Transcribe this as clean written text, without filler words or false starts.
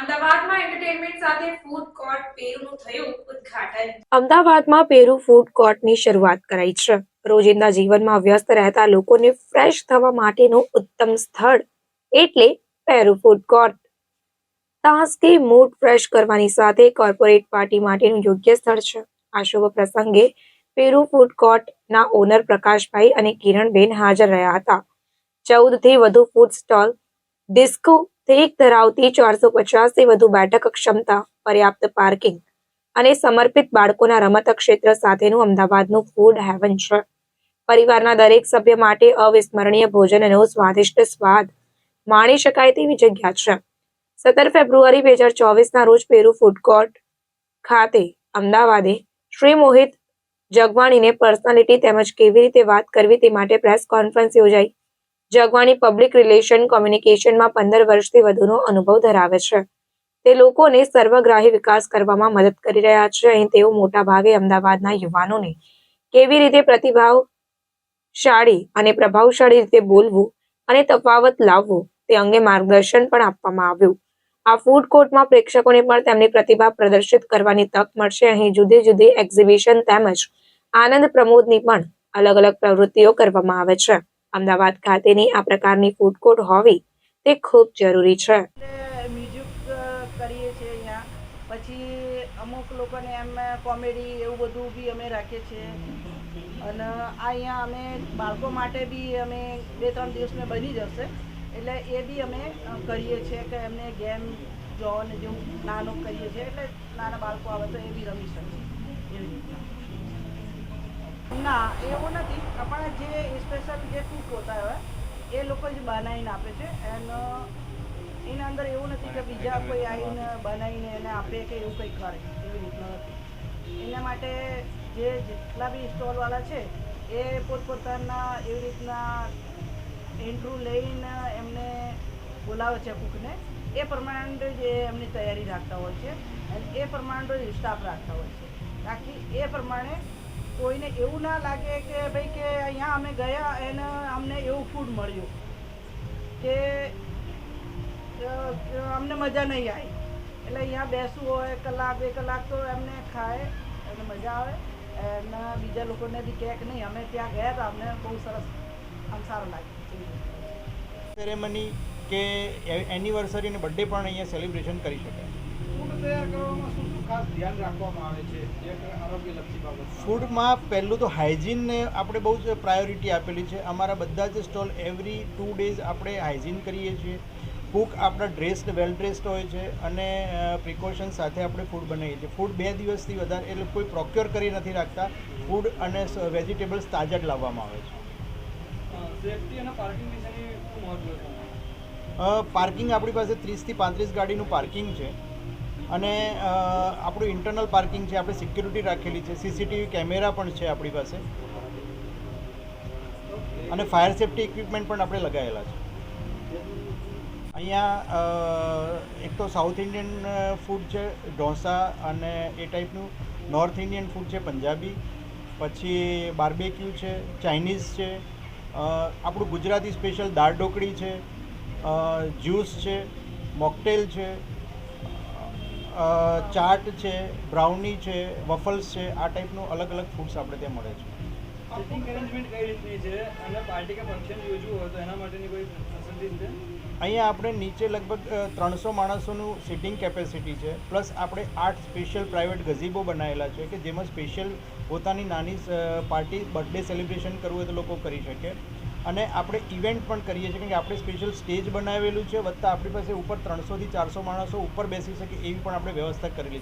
અમદાવાદમાં એન્ટરટેનમેન્ટ સાથે food court પેરુનું થયું ઉદ્ઘાટન। અમદાવાદમાં પેરુ ફૂડ કોર્ટની શરૂઆત કરાઈ છે। રોજિંદા જીવનમાં વ્યસ્ત રહેતા લોકોને ફ્રેશ થવા માટેનું ઉત્તમ સ્થળ એટલે પેરુ ફૂડ કોર્ટ। તાજગી મૂડ ફ્રેશ કરવાની સાથે કોર્પોરેટ પાર્ટી માટેનું યોગ્ય સ્થળ છે। આ શુભ પ્રસંગે પેરુ ફૂડ કોર્ટના ઓનર પ્રકાશભાઈ અને કિરણબેન હાજર રહ્યા હતા। 14 થી વધુ ફૂડ સ્ટોલ, ડિસ્કો થીક ધરાવતી 450 થી વધુ બેઠક ક્ષમતા, પર્યાપ્ત પાર્કિંગ અને સમર્પિત બાળકોના રમત ક્ષેત્ર સાથેનું અમદાવાદનું ફૂડ હેવન છે। પરિવારના દરેક સભ્ય માટે અવિસ્મરણીય ભોજનનો સ્વાદિષ્ટ સ્વાદ માણી શકાય તેવી જગ્યા છે। 17 ફેબ્રુઆરી 2024ના રોજ પેરુ ફૂડ કોર્ટ ખાતે અમદાવાદે શ્રી મોહિત જગવાણીને પર્સનાલિટી તેમજ કેવી રીતે વાત કરવી તે માટે પ્રેસ કોન્ફરન્સ યોજાઈ। જગવાણી પબ્લિક રિલેશન કોમ્યુનિકેશનમાં 15 વર્ષથી વધુનો અનુભવ ધરાવે છે। તે લોકોને સર્વગ્રાહી વિકાસ કરવામાં મદદ કરી રહ્યા છે। અહીં તેઓ મોટાભાગે અમદાવાદના યુવાનોને કેવી રીતે પ્રતિભાશાળી અને પ્રભાવશાળી રીતે બોલવું અને તફાવત લાવવું તે અંગે માર્ગદર્શન પણ આપવામાં આવ્યું। આ ફૂડ કોર્ટમાં પ્રેક્ષકોને પણ તેમની પ્રતિભા પ્રદર્શિત કરવાની તક મળશે। અહીં જુદી જુદી એક્ઝિબિશન તેમજ આનંદ પ્રમોદની પણ અલગ અલગ પ્રવૃત્તિઓ કરવામાં આવે છે। અમદાવાદ ખાતેની આ પ્રકારની ફૂડ કોર્ટ હોવી તે ખૂબ જરૂરી છે। મ્યુઝિક કરીએ છીએ અહીંયા, પછી અમુક લોકોને એમ કોમેડી એવું બધું બી અમે રાખીએ છીએ। અને આ અહીંયા અમે બાળકો માટે બી અમે 2-3 દિવસમાં બની જશે એટલે એ બી અમે કરીએ છીએ કે એમને ગેમ જોને જેવું નાનું કરીએ છીએ એટલે નાના બાળકો આવે તો એ બી રમી શકે એવી રીતના। ના એવું નથી, આપણા જે સ્પેશિયલ જે કૂક હોતા હોય એ લોકો જ બનાવીને આપે છે। એનો એના અંદર એવું નથી કે બીજા કોઈ આવીને બનાવીને એને આપે કે એવું કંઈ કરે, એવી રીતના નથી। એના માટે જે જેટલા બી સ્ટોલવાળા છે એ પોતપોતાના એવી રીતના ઇન્ટરવ્યૂ લઈને એમને બોલાવે છે કૂકને, એ પ્રમાણે જ એમની તૈયારી રાખતા હોય છે અને એ પ્રમાણે જ સ્ટાફ રાખતા હોય છે તાકી એ પ્રમાણે કોઈને એવું ના લાગે કે ભાઈ કે અહીંયા અમે ગયા અને અમને એવું ફૂડ મળ્યું કે અમને મજા નહીં આવી, એટલે અહીંયા બેસવું હોય 1-2 કલાક તો એમને ખાય અને મજા આવે અને બીજા લોકોને બી કહે કે નહીં અમે ત્યાં ગયા હતા અમને બહુ સરસ આમ સારું લાગ્યું। સેરેમની કે એનિવર્સરી અને બર્થડે પણ અહીંયા સેલિબ્રેશન કરી શકાય। ફૂડ તૈયાર કરવામાં શું શું ખાસ ધ્યાન રાખવામાં આવે છે જે આરોગ્યલક્ષી બાબત? ફૂડમાં પહેલું તો હાઇજીનને આપણે બહુ જ પ્રાયોરિટી આપેલી છે। અમારા બધા જ સ્ટોલ એવરી 2 ડેઝ આપણે હાઇજીન કરીએ છીએ। કૂક આપણા ડ્રેસ્ડ વેલ ડ્રેસ્ડ હોય છે અને પ્રિકોશન સાથે આપણે ફૂડ બનાવીએ છીએ। ફૂડ 2 દિવસથી વધારે એટલે કોઈ પ્રોક્યોર કરી નથી રાખતા। ફૂડ અને વેજીટેબલ્સ તાજા જ લાવવામાં આવે છે। સેફ્ટી અને પાર્કિંગ વિશેની શું મહત્વ છે? પાર્કિંગ આપણી પાસે 30 થી 35 ગાડીનું પાર્કિંગ છે અને આપણું ઇન્ટરનલ પાર્કિંગ છે। આપણે સિક્યુરિટી રાખેલી છે, સીસીટીવી કેમેરા પણ છે આપણી પાસે અને ફાયર સેફ્ટી ઇક્વિપમેન્ટ પણ આપણે લગાવેલા છે। અહીંયા એક તો સાઉથ ઇન્ડિયન ફૂડ છે, ઢોસા અને એ ટાઈપનું, નોર્થ ઇન્ડિયન ફૂડ છે, પંજાબી, પછી બાર્બેક્યુ છે, ચાઇનીઝ છે, આપણું ગુજરાતી સ્પેશિયલ દાળ ઢોકળી છે, જ્યુસ છે, મોકટેલ છે, ચાટ છે, બ્રાઉની છે, વફલ્સ છે, આ ટાઈપનું અલગ અલગ ફૂડ્સ આપણે ત્યાં મળે છે। સિટિંગ અરેન્જમેન્ટ કઈ રીતની છે અને પાર્ટી કે ફંક્શન યોજવું હોય તો એના માટેની કોઈ ફેસિલિટી છે? અહીંયા આપણે નીચે લગભગ 300 માણસોનું સિટિંગ કેપેસિટી છે, પ્લસ આપણે 8 સ્પેશિયલ પ્રાઇવેટ ગઝીબો બનાવેલા છે કે જેમાં સ્પેશિયલ પોતાની નાની પાર્ટી બર્થડે સેલિબ્રેશન કરવું હોય તો લોકો કરી શકે। અને આપણે ઇવેન્ટ પણ કરીએ છીએ કે આપણે સ્પેશિયલ સ્ટેજ બનાવેલું છે, વત્તા આપણી પાસે ઉપર 300 થી 400 માણસો ઉપર બેસી શકે એવી પણ આપણે વ્યવસ્થા કરેલી